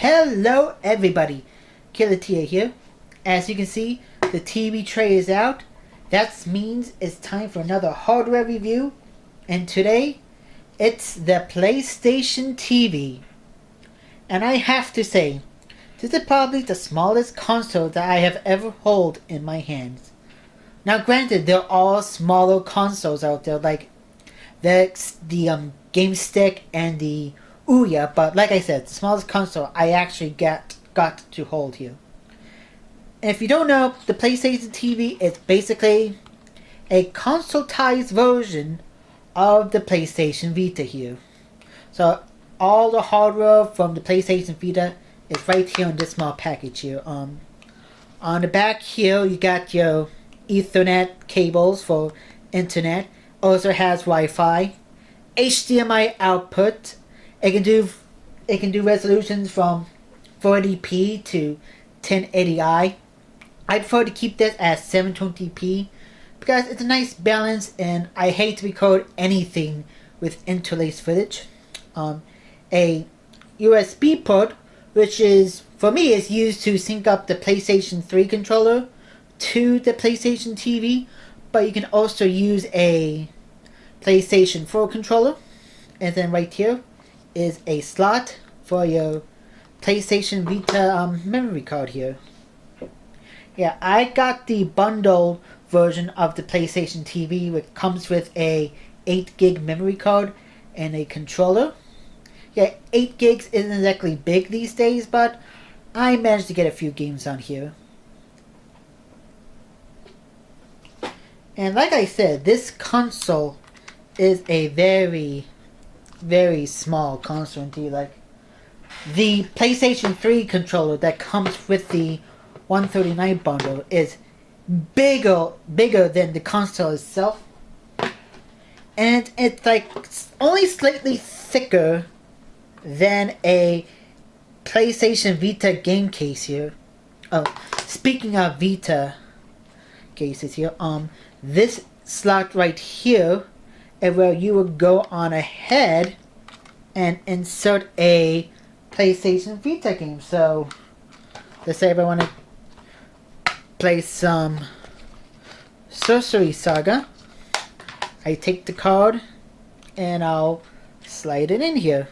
Hello everybody, Killatia here. As you can see, the TV tray is out. That means it's time for another hardware review. And today, it's the PlayStation TV. And I have to say, this is probably the smallest console that I have ever held in my hands. Now granted, there are all smaller consoles out there like the Game Stick and the Ouya, but like I said, the smallest console I actually got to hold here. And if you don't know, the PlayStation TV is basically a console-tized version of the PlayStation Vita here. So all the hardware from the PlayStation Vita is right here in this small package here. On the back here, you got your Ethernet cables for internet. Also has Wi-Fi, HDMI output. It can do resolutions from 40p to 1080i. I prefer to keep this at 720p because it's a nice balance, and I hate to record anything with interlaced footage. A USB port, which is for me is used to sync up the PlayStation 3 controller to the PlayStation TV, but you can also use a PlayStation 4 controller. And then right here is a slot for your PlayStation Vita memory card here. Yeah, I got the bundle version of the PlayStation TV, which comes with a 8 gig memory card and a controller. Yeah, 8 gigs isn't exactly big these days, but I managed to get a few games on here. And like I said, this console is a very small console indeed. Like the PlayStation 3 controller that comes with the 139 bundle is bigger than the console itself, and it's like only slightly thicker than a PlayStation Vita game case here. Oh, speaking of Vita cases here, this slot right here is where you would go on ahead and insert a PlayStation Vita game. So let's say if I want to play some Sorcery Saga, I take the card and I'll slide it in here.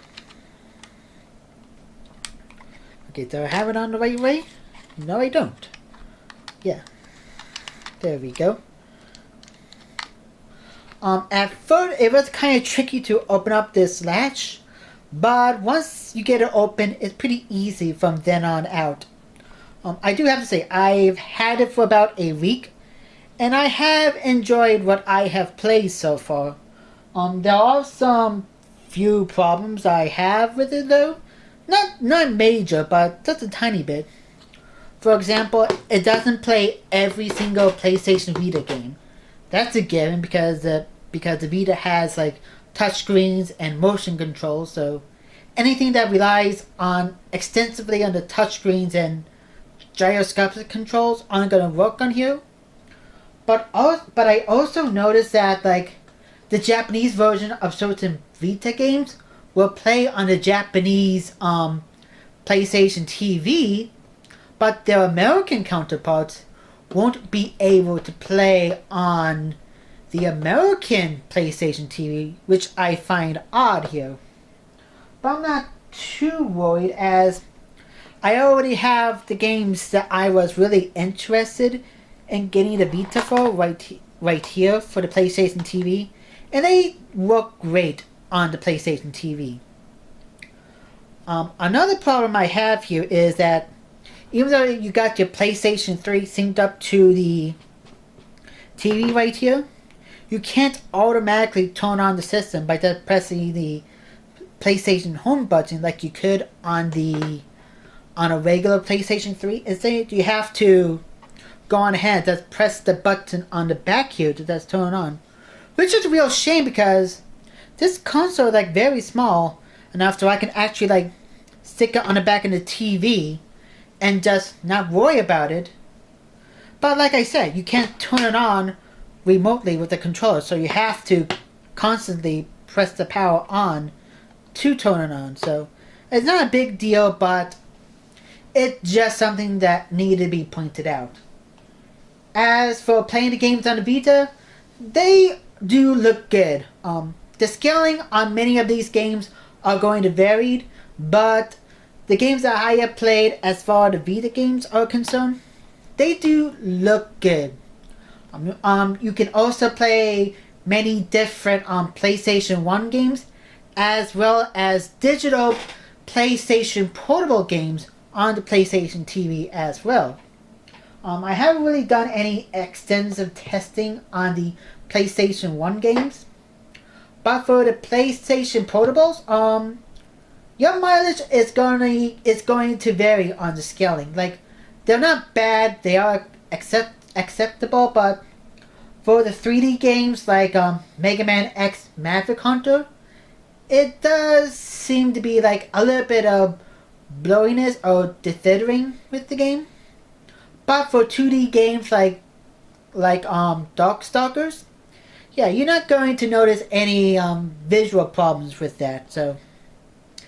Okay, do I have it on the right way? No, I don't. Yeah, there we go. At first it was kind of tricky to open up this latch, but once you get it open, it's pretty easy from then on out. I do have to say, I've had it for about a week, and I have enjoyed what I have played so far. There are some few problems I have with it though. Not major, but just a tiny bit. For example, it doesn't play every single PlayStation Vita game. That's a given because the Vita has like touchscreens and motion controls, so anything that relies on extensively on the touchscreens and gyroscopic controls aren't gonna work on here. But I also noticed that like the Japanese version of certain Vita games will play on the Japanese PlayStation TV, but their American counterparts won't be able to play on the American PlayStation TV, which I find odd here. But I'm not too worried, as I already have the games that I was really interested in getting the Vita for right here for the PlayStation TV, and they work great on the PlayStation TV. Another problem I have here is that even though you got your PlayStation 3 synced up to the TV right here, you can't automatically turn on the system by just pressing the PlayStation Home button like you could on a regular PlayStation 3. Instead, you have to go on ahead and just press the button on the back here to just turn on, which is a real shame because this console is like very small enough so I can actually like stick it on the back of the TV and just not worry about it. But like I said, you can't turn it on remotely with the controller, so you have to constantly press the power on to turn it on. So it's not a big deal, but It's just something that needed to be pointed out. As for playing the games on the Vita, they do look good. The scaling on many of these games are going to vary, but the games that I have played as far as the Vita games are concerned, they do look good. You can also play many different PlayStation 1 games, as well as digital PlayStation Portable games on the PlayStation TV as well. I haven't really done any extensive testing on the PlayStation 1 games, but for the PlayStation Portables, your mileage is going to vary on the scaling. Like, they're not bad, they are acceptable, but for the 3D games like Mega Man X Maverick Hunter, it does seem to be like a little bit of blurriness or dithering with the game. But for 2D games like Darkstalkers, yeah, you're not going to notice any visual problems with that. So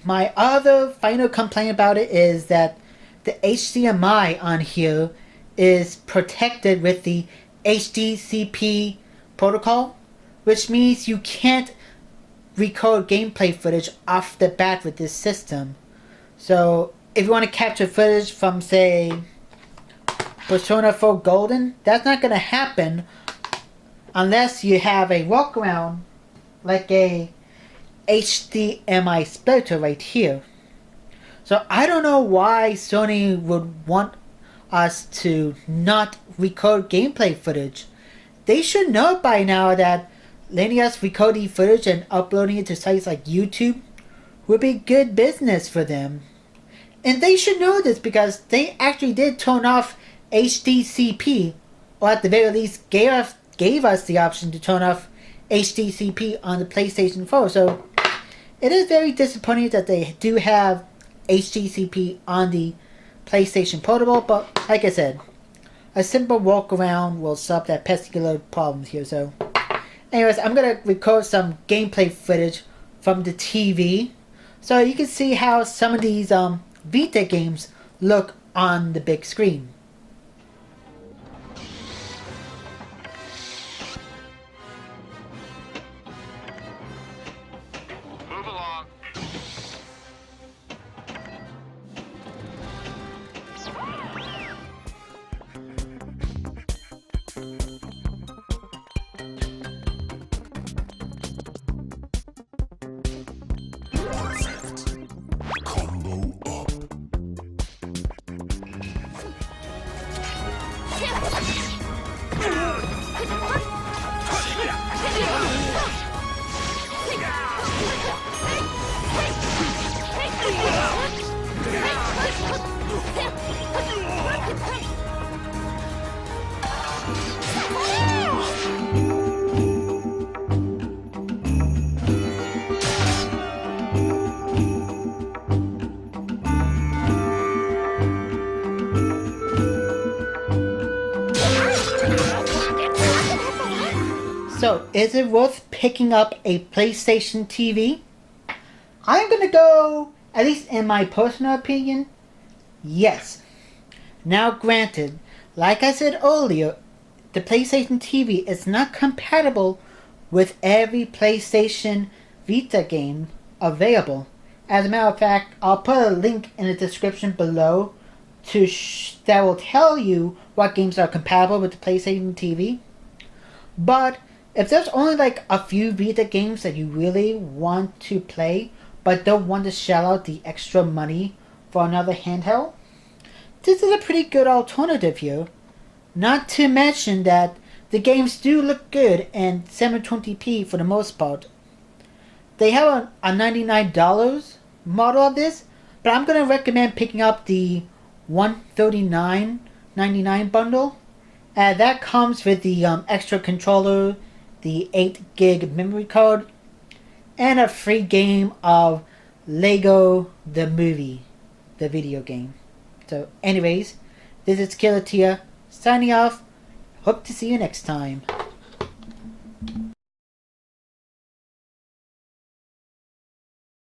my other final complaint about it is that the HDMI on here is protected with the HDCP protocol, which means you can't record gameplay footage off the bat with this system. So if you want to capture footage from, say, Persona 4 Golden, that's not going to happen unless you have a workaround like a HDMI splitter right here. So I don't know why Sony would want us to not record gameplay footage. They should know by now that letting us record the footage and uploading it to sites like YouTube would be good business for them. And they should know this because they actually did turn off HDCP, or at the very least gave us the option to turn off HDCP on the PlayStation 4. So it is very disappointing that they do have HDCP on the PlayStation Portable, but like I said, a simple workaround will solve that particular problem here. So anyways, I'm going to record some gameplay footage from the TV so you can see how some of these Vita games look on the big screen. Move along. So, is it worth picking up a PlayStation TV? I'm gonna go, at least in my personal opinion, yes. Now granted, like I said earlier, the PlayStation TV is not compatible with every PlayStation Vita game available. As a matter of fact, I'll put a link in the description below that will tell you what games are compatible with the PlayStation TV. But if there's only like a few Vita games that you really want to play but don't want to shell out the extra money for another handheld, this is a pretty good alternative here. Not to mention that the games do look good in 720p for the most part. They have a $99 model of this, but I'm going to recommend picking up the $139.99 bundle. That comes with the extra controller, the 8 gig memory card, and a free game of Lego the Movie, the video game. So anyways, this is Killatia signing off. Hope to see you next time.